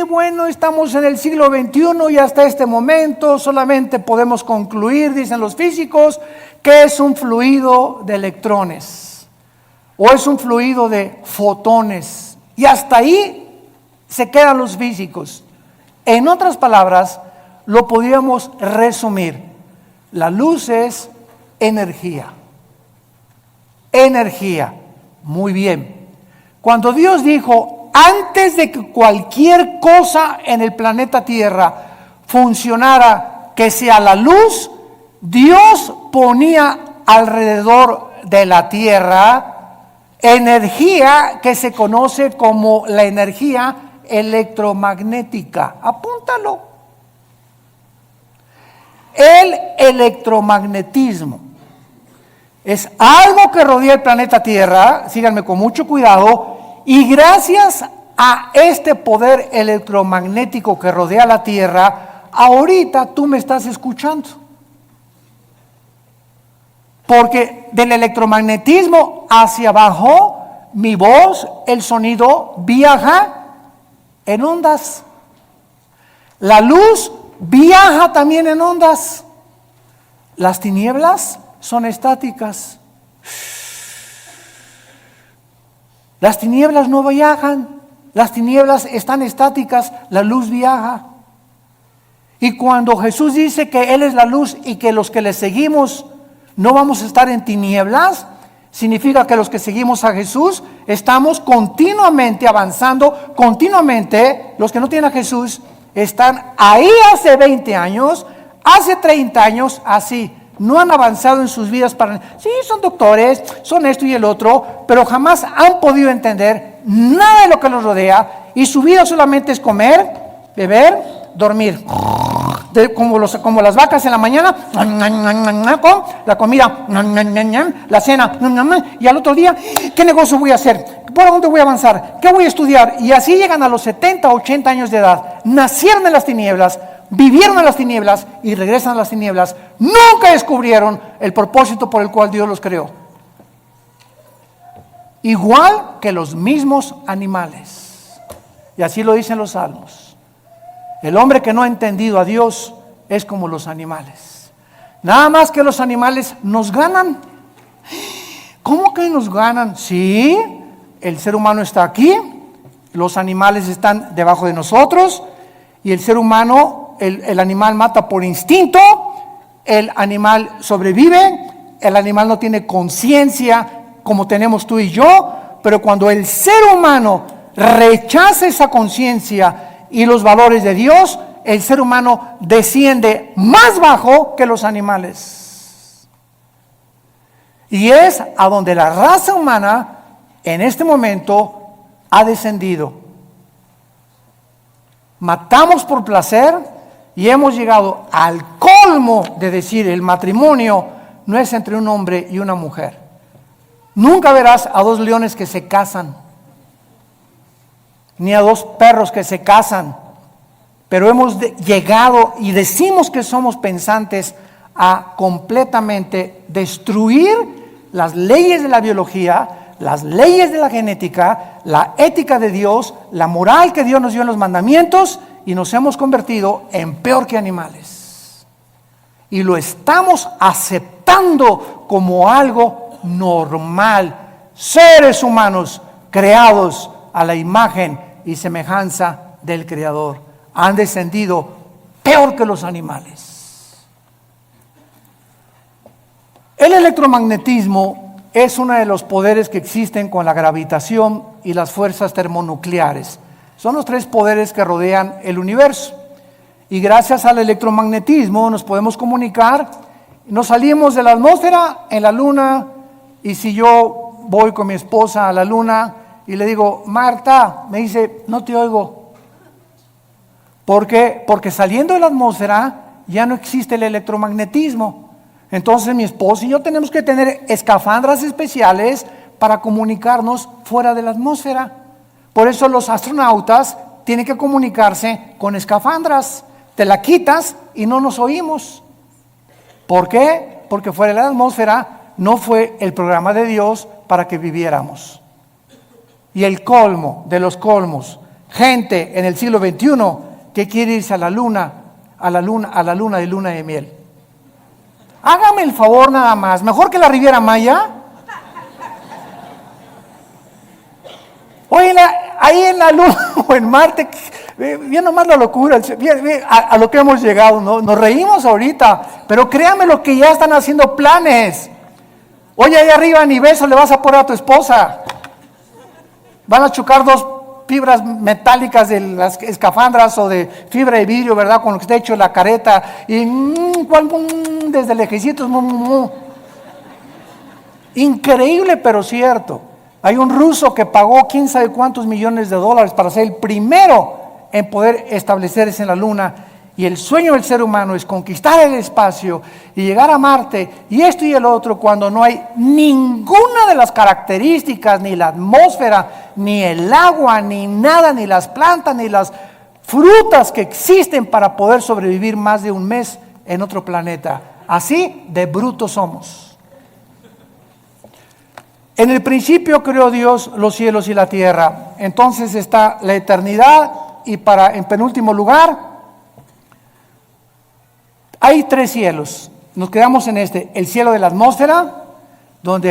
Bueno, estamos en el siglo XXI y hasta este momento solamente podemos concluir, dicen los físicos, que es un fluido de electrones o es un fluido de fotones. Y hasta ahí se quedan los físicos. En otras palabras, lo podríamos resumir. La luz es energía. Energía. Muy bien. Cuando Dios dijo, antes de que cualquier cosa en el planeta Tierra funcionara, que sea la luz, Dios ponía alrededor de la Tierra energía que se conoce como la energía electromagnética. Apúntalo. El electromagnetismo es algo que rodea el planeta Tierra, síganme con mucho cuidado, y gracias a este poder electromagnético que rodea la Tierra, ahorita tú me estás escuchando. Porque del electromagnetismo hacia abajo, mi voz, el sonido, viaja en ondas. La luz viaja también en ondas. Las tinieblas son estáticas. Las tinieblas no viajan, las tinieblas están estáticas, la luz viaja. Y cuando Jesús dice que Él es la luz y que los que le seguimos no vamos a estar en tinieblas, significa que los que seguimos a Jesús estamos continuamente avanzando, continuamente. Los que no tienen a Jesús están ahí hace 20 años, hace 30 años, así. No han avanzado en sus vidas sí, son doctores, son esto y el otro, pero jamás han podido entender nada de lo que los rodea y su vida solamente es comer, beber, dormir. Como las vacas en la mañana, la comida, la cena, y al otro día, ¿qué negocio voy a hacer? ¿Por dónde voy a avanzar? ¿Qué voy a estudiar? Y así llegan a los 70, 80 años de edad, nacieron en las tinieblas, vivieron en las tinieblas y regresan a las tinieblas. Nunca descubrieron el propósito por el cual Dios los creó. Igual que los mismos animales. Y así lo dicen los salmos. El hombre que no ha entendido a Dios es como los animales. Nada más que los animales nos ganan. ¿Cómo que nos ganan? Sí, el ser humano está aquí, los animales están debajo de nosotros y el ser humano, el animal mata por instinto, el animal sobrevive, el animal no tiene conciencia como tenemos tú y yo, pero cuando el ser humano rechaza esa conciencia y los valores de Dios, el ser humano desciende más bajo que los animales. Y es a donde la raza humana en este momento ha descendido. Matamos por placer y hemos llegado al colmo de decir el matrimonio no es entre un hombre y una mujer. Nunca verás a dos leones que se casan, ni a dos perros que se casan, pero hemos llegado y decimos que somos pensantes a completamente destruir las leyes de la biología, las leyes de la genética, la ética de Dios, la moral que Dios nos dio en los mandamientos, y nos hemos convertido en peor que animales. Y lo estamos aceptando como algo normal. Seres humanos creados a la imagen y semejanza del Creador han descendido peor que los animales. El electromagnetismo es uno de los poderes que existen con la gravitación y las fuerzas termonucleares. Son los tres poderes que rodean el universo. Y gracias al electromagnetismo nos podemos comunicar. Nos salimos de la atmósfera en la luna, y si yo voy con mi esposa a la luna y le digo, Marta, me dice, no te oigo. ¿Por qué? Porque saliendo de la atmósfera ya no existe el electromagnetismo. Entonces mi esposa y yo tenemos que tener escafandras especiales para comunicarnos fuera de la atmósfera. Por eso los astronautas tienen que comunicarse con escafandras. Te la quitas y no nos oímos. ¿Por qué? Porque fuera de la atmósfera no fue el programa de Dios para que viviéramos. Y el colmo de los colmos, gente en el siglo XXI que quiere irse a la luna de luna de miel. Hágame el favor nada más, mejor que la Riviera Maya. Oye, ahí en la luna o en Marte, bien nomás la locura, bien, a lo que hemos llegado, ¿no? Nos reímos ahorita, pero créame lo que ya están haciendo planes. Oye, ahí arriba ni beso le vas a poner a tu esposa. Van a chocar dos fibras metálicas de las escafandras o de fibra de vidrio, ¿verdad? Con lo que está hecho la careta. Y desde lejecitos. Increíble, pero cierto. Hay un ruso que pagó quién sabe cuántos millones de dólares para ser el primero en poder establecerse en la luna. Y el sueño del ser humano es conquistar el espacio y llegar a Marte y esto y el otro, cuando no hay ninguna de las características, ni la atmósfera, ni el agua, ni nada, ni las plantas, ni las frutas que existen para poder sobrevivir más de un mes en otro planeta. Así de brutos somos. En el principio creó Dios los cielos y la tierra. Entonces está la eternidad, y en penúltimo lugar hay tres cielos. Nos quedamos en el cielo de la atmósfera, donde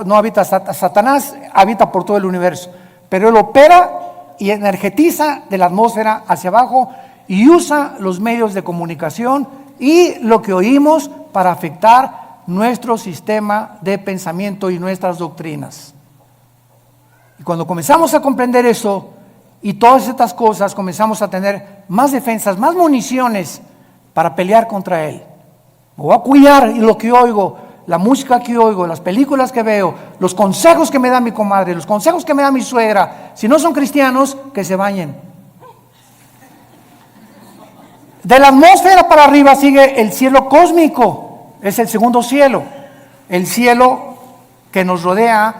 no habita Satanás, habita por todo el universo, pero él opera y energetiza de la atmósfera hacia abajo y usa los medios de comunicación y lo que oímos para afectar nuestro sistema de pensamiento y nuestras doctrinas. Y cuando comenzamos a comprender eso y todas estas cosas, comenzamos a tener más defensas, más municiones para pelear contra él. Me voy a cuidar y lo que oigo, la música que oigo, las películas que veo, los consejos que me da mi comadre, los consejos que me da mi suegra. Si no son cristianos, que se bañen. De la atmósfera para arriba sigue el cielo cósmico, es el segundo cielo, el cielo que nos rodea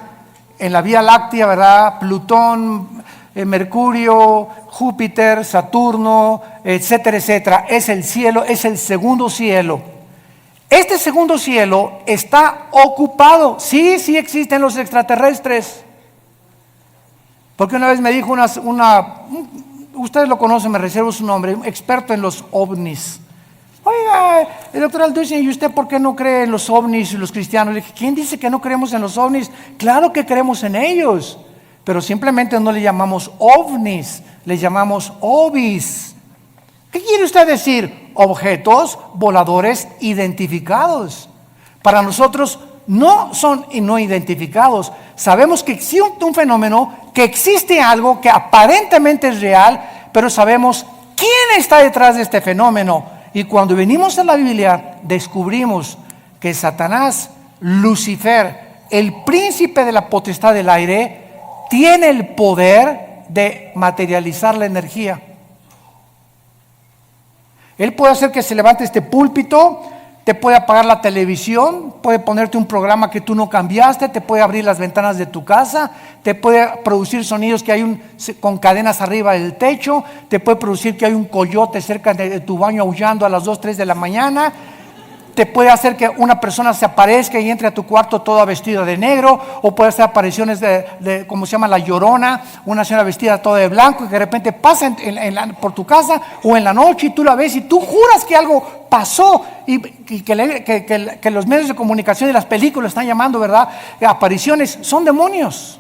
en la Vía Láctea, ¿verdad? Plutón, Mercurio, Júpiter, Saturno, etcétera, etcétera. Es el cielo, es el segundo cielo. Este segundo cielo está ocupado. Sí existen los extraterrestres. Porque una vez me dijo ustedes lo conocen, me reservo su nombre, un experto en los ovnis. Oiga, el doctor Alducin, ¿y usted por qué no cree en los ovnis y los cristianos? Le dije, ¿quién dice que no creemos en los ovnis? Claro que creemos en ellos, pero simplemente no le llamamos ovnis, le llamamos ovis. ¿Qué quiere usted decir? Objetos voladores identificados. Para nosotros no son no identificados. Sabemos que existe un fenómeno, que existe algo que aparentemente es real, pero sabemos quién está detrás de este fenómeno. Y cuando venimos a la Biblia, descubrimos que Satanás, Lucifer, el príncipe de la potestad del aire, tiene el poder de materializar la energía. Él puede hacer que se levante este púlpito, te puede apagar la televisión, puede ponerte un programa que tú no cambiaste, te puede abrir las ventanas de tu casa, te puede producir sonidos que hay con cadenas arriba del techo, te puede producir que hay un coyote cerca de tu baño aullando a las 2, 3 de la mañana, te puede hacer que una persona se aparezca y entre a tu cuarto toda vestida de negro, o puede hacer apariciones de ¿cómo se llama? La Llorona, una señora vestida toda de blanco y que de repente pasa por tu casa o en la noche y tú la ves y tú juras que algo pasó y que los medios de comunicación y las películas están llamando, ¿verdad? Apariciones. Son demonios.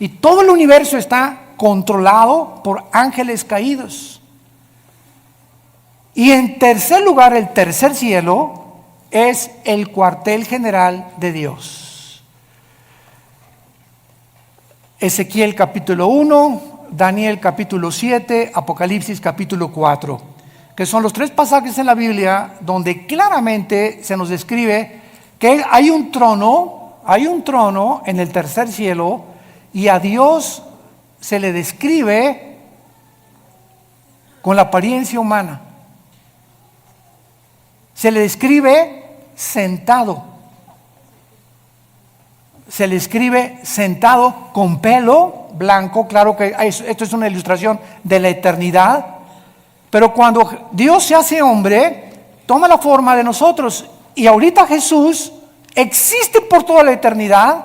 Y todo el universo está controlado por ángeles caídos. Y en tercer lugar, el tercer cielo es el cuartel general de Dios. Ezequiel capítulo 1, Daniel capítulo 7, Apocalipsis capítulo 4, que son los 3 pasajes en la Biblia donde claramente se nos describe que hay un trono en el tercer cielo y a Dios se le describe con la apariencia humana. Se le describe sentado. Se le escribe sentado con pelo blanco. Claro que esto es una ilustración de la eternidad. Pero cuando Dios se hace hombre, toma la forma de nosotros. Y ahorita Jesús existe por toda la eternidad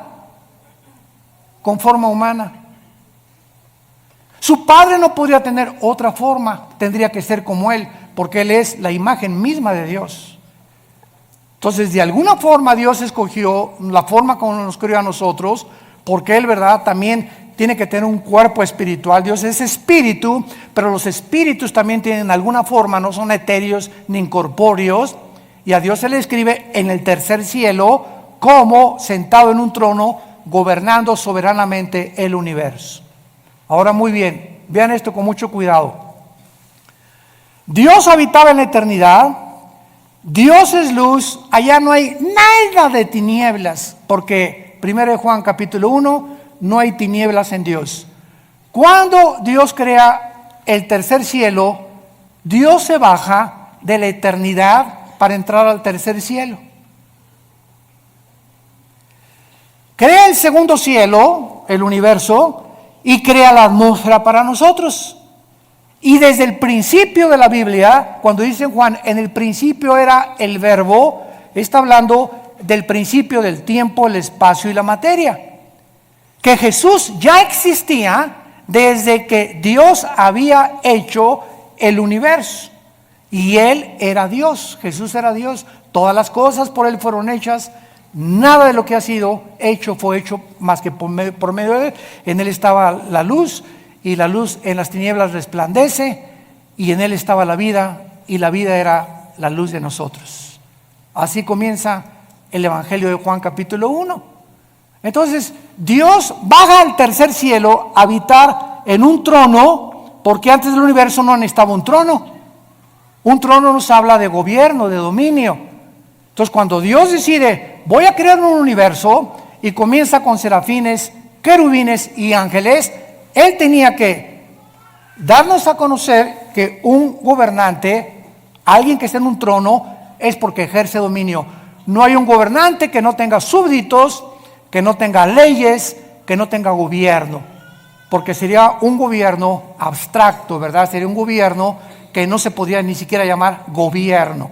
con forma humana. Su Padre no podría tener otra forma, tendría que ser como Él, porque Él es la imagen misma de Dios. Entonces, de alguna forma Dios escogió la forma como nos creó a nosotros, porque Él, ¿verdad?, también tiene que tener un cuerpo espiritual. Dios es espíritu, pero los espíritus también tienen alguna forma, no son etéreos ni incorpóreos, y a Dios se le escribe en el tercer cielo como sentado en un trono, gobernando soberanamente el universo. Ahora muy bien, vean esto con mucho cuidado. Dios habitaba en la eternidad, Dios es luz, allá no hay nada de tinieblas, porque 1 Juan capítulo 1, no hay tinieblas en Dios. Cuando Dios crea el tercer cielo, Dios se baja de la eternidad para entrar al tercer cielo. Crea el segundo cielo, el universo, y crea la atmósfera para nosotros. Y desde el principio de la Biblia, cuando dice Juan, en el principio era el verbo, está hablando del principio del tiempo, el espacio y la materia. Que Jesús ya existía desde que Dios había hecho el universo. Y Él era Dios, Jesús era Dios. Todas las cosas por Él fueron hechas. Nada de lo que ha sido hecho fue hecho más que por medio de Él. En Él estaba la luz, y la luz en las tinieblas resplandece, y en Él estaba la vida, y la vida era la luz de nosotros. Así comienza el Evangelio de Juan capítulo 1. Entonces, Dios baja al tercer cielo a habitar en un trono, porque antes del universo no necesitaba un trono. Un trono nos habla de gobierno, de dominio. Entonces, cuando Dios decide, voy a crear un universo, y comienza con serafines, querubines y ángeles, Él tenía que darnos a conocer que un gobernante, alguien que está en un trono, es porque ejerce dominio. No hay un gobernante que no tenga súbditos, que no tenga leyes, que no tenga gobierno, porque sería un gobierno abstracto, ¿verdad? Sería un gobierno que no se podría ni siquiera llamar gobierno.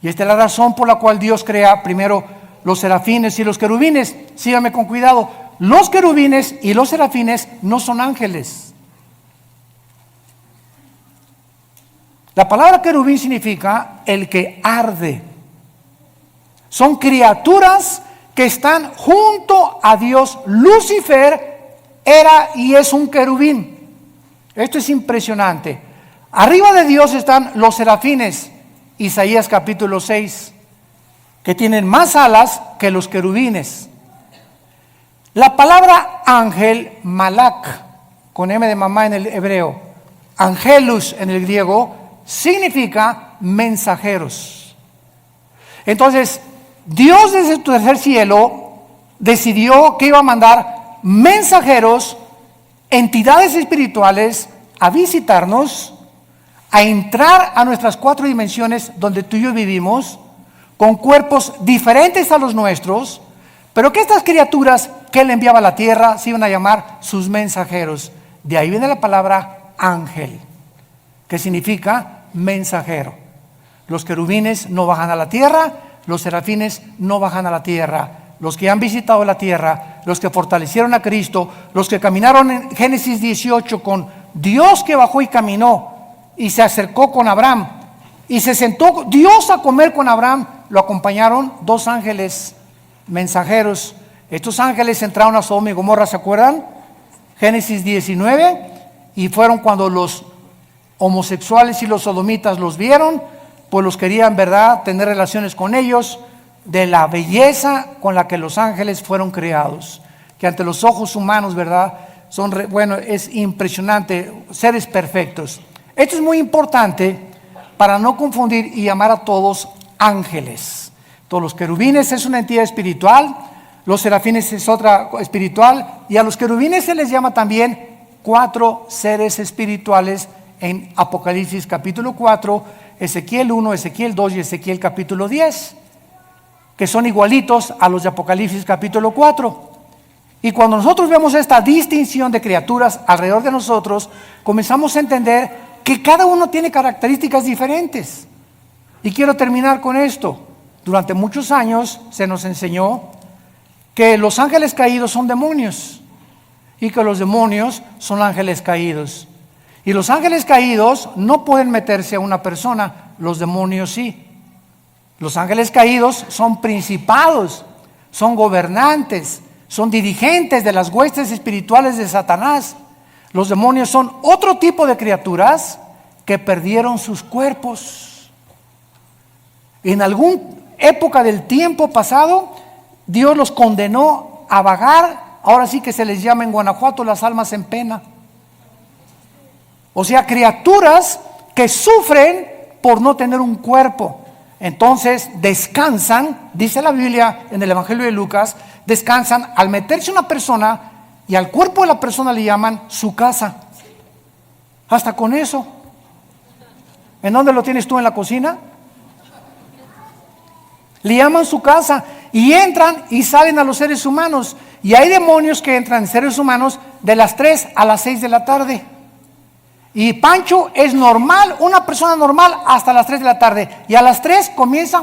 Y esta es la razón por la cual Dios crea primero los serafines y los querubines. Síganme con cuidado. Los querubines y los serafines no son ángeles. La palabra querubín significa el que arde. Son criaturas que están junto a Dios. Lucifer era y es un querubín. Esto es impresionante. Arriba de Dios están los serafines. Isaías capítulo 6, que tienen más alas que los querubines. La palabra ángel, malak, con M de mamá en el hebreo, angelus en el griego, significa mensajeros. Entonces, Dios desde su tercer cielo decidió que iba a mandar mensajeros, entidades espirituales, a visitarnos, a entrar a nuestras 4 dimensiones donde tú y yo vivimos, con cuerpos diferentes a los nuestros, pero que estas criaturas que Él enviaba a la tierra se iban a llamar sus mensajeros. De ahí viene la palabra ángel, que significa mensajero. Los querubines no bajan a la tierra, los serafines no bajan a la tierra. Los que han visitado la tierra, los que fortalecieron a Cristo, los que caminaron en Génesis 18 con Dios que bajó y caminó y se acercó con Abraham y se sentó Dios a comer con Abraham, lo acompañaron 2 ángeles mensajeros. Estos ángeles entraron a Sodoma y Gomorra, ¿se acuerdan? Génesis 19, y fueron cuando los homosexuales y los sodomitas los vieron, pues los querían, ¿verdad?, tener relaciones con ellos, de la belleza con la que los ángeles fueron creados, que ante los ojos humanos, ¿verdad?, es impresionante, seres perfectos. Esto es muy importante para no confundir y llamar a todos ángeles. Todos los querubines es una entidad espiritual, los serafines es otra espiritual, y a los querubines se les llama también 4 seres espirituales en Apocalipsis capítulo 4, Ezequiel 1, Ezequiel 2 y Ezequiel capítulo 10, que son igualitos a los de Apocalipsis capítulo 4. Y cuando nosotros vemos esta distinción de criaturas alrededor de nosotros, comenzamos a entender que cada uno tiene características diferentes. Y quiero terminar con esto. Durante muchos años se nos enseñó que los ángeles caídos son demonios y que los demonios son ángeles caídos. Y los ángeles caídos no pueden meterse a una persona, los demonios sí. Los ángeles caídos son principados, son gobernantes, son dirigentes de las huestes espirituales de Satanás. Los demonios son otro tipo de criaturas que perdieron sus cuerpos. En alguna época del tiempo pasado, Dios los condenó a vagar. Ahora sí que se les llama en Guanajuato las almas en pena. O sea, criaturas que sufren por no tener un cuerpo. Entonces descansan, dice la Biblia en el Evangelio de Lucas, descansan al meterse una persona y al cuerpo de la persona le llaman su casa. Hasta con eso. ¿En dónde lo tienes tú? ¿En la cocina? Le llaman su casa y entran y salen a los seres humanos. Y hay demonios que entran en seres humanos de las 3 a las 6 de la tarde. Y Pancho es normal, una persona normal hasta las 3 de la tarde. Y a las 3 comienza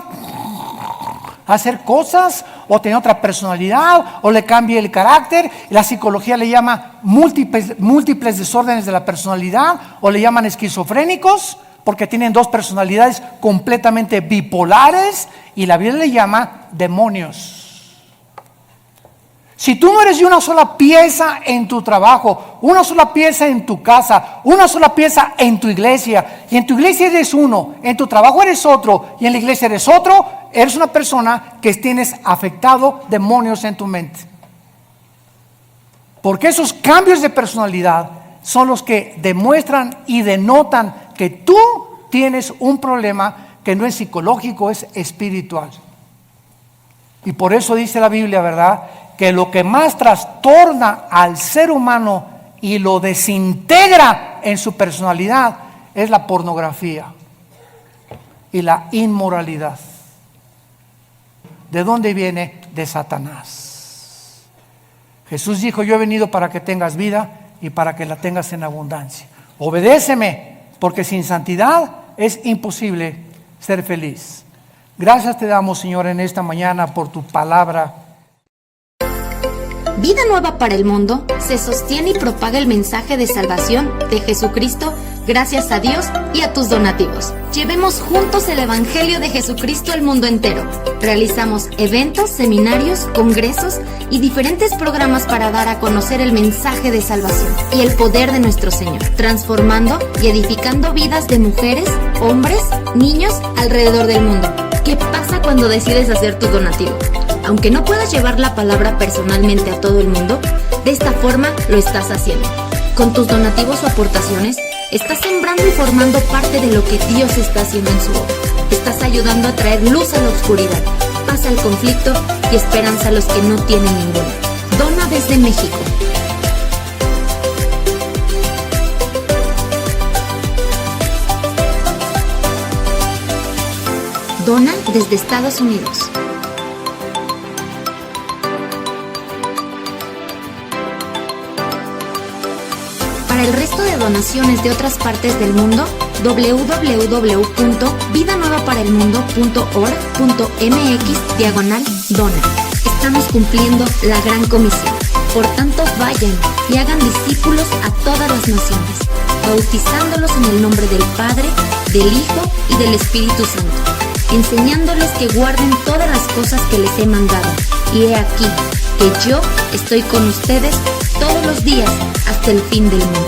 a hacer cosas, o tener otra personalidad, o le cambia el carácter. La psicología le llama múltiples desórdenes de la personalidad, o le llaman esquizofrénicos, porque tienen 2 personalidades completamente bipolares, y la Biblia le llama demonios. Si tú no eres de una sola pieza en tu trabajo, una sola pieza en tu casa, una sola pieza en tu iglesia, y en tu iglesia eres uno, en tu trabajo eres otro, y en la iglesia eres otro, eres una persona que tienes afectado demonios en tu mente. Porque esos cambios de personalidad son los que demuestran y denotan que tú tienes un problema que no es psicológico, es espiritual. Y por eso dice la Biblia, ¿verdad?, que lo que más trastorna al ser humano y lo desintegra en su personalidad es la pornografía y la inmoralidad. ¿De dónde viene? De Satanás. Jesús dijo: yo he venido para que tengas vida y para que la tengas en abundancia. Obedéceme, porque sin santidad es imposible ser feliz. Gracias te damos, Señor, en esta mañana por tu palabra. Vida Nueva para el Mundo se sostiene y propaga el mensaje de salvación de Jesucristo gracias a Dios y a tus donativos. Llevemos juntos el Evangelio de Jesucristo al mundo entero. Realizamos eventos, seminarios, congresos y diferentes programas para dar a conocer el mensaje de salvación y el poder de nuestro Señor, transformando y edificando vidas de mujeres, hombres, niños alrededor del mundo. ¿Qué pasa cuando decides hacer tu donativo? Aunque no puedas llevar la palabra personalmente a todo el mundo, de esta forma lo estás haciendo. Con tus donativos o aportaciones, estás sembrando y formando parte de lo que Dios está haciendo en su obra. Estás ayudando a traer luz a la oscuridad, paz al conflicto y esperanza a los que no tienen ninguna. Dona desde México. Dona desde Estados Unidos. Para el resto de donaciones de otras partes del mundo, www.vidanuevaparaelmundo.org.mx/dona. Estamos cumpliendo la gran comisión. Por tanto, vayan y hagan discípulos a todas las naciones, bautizándolos en el nombre del Padre, del Hijo y del Espíritu Santo, enseñándoles que guarden todas las cosas que les he mandado. Y he aquí que yo estoy con ustedes todos los días hasta el fin del mundo.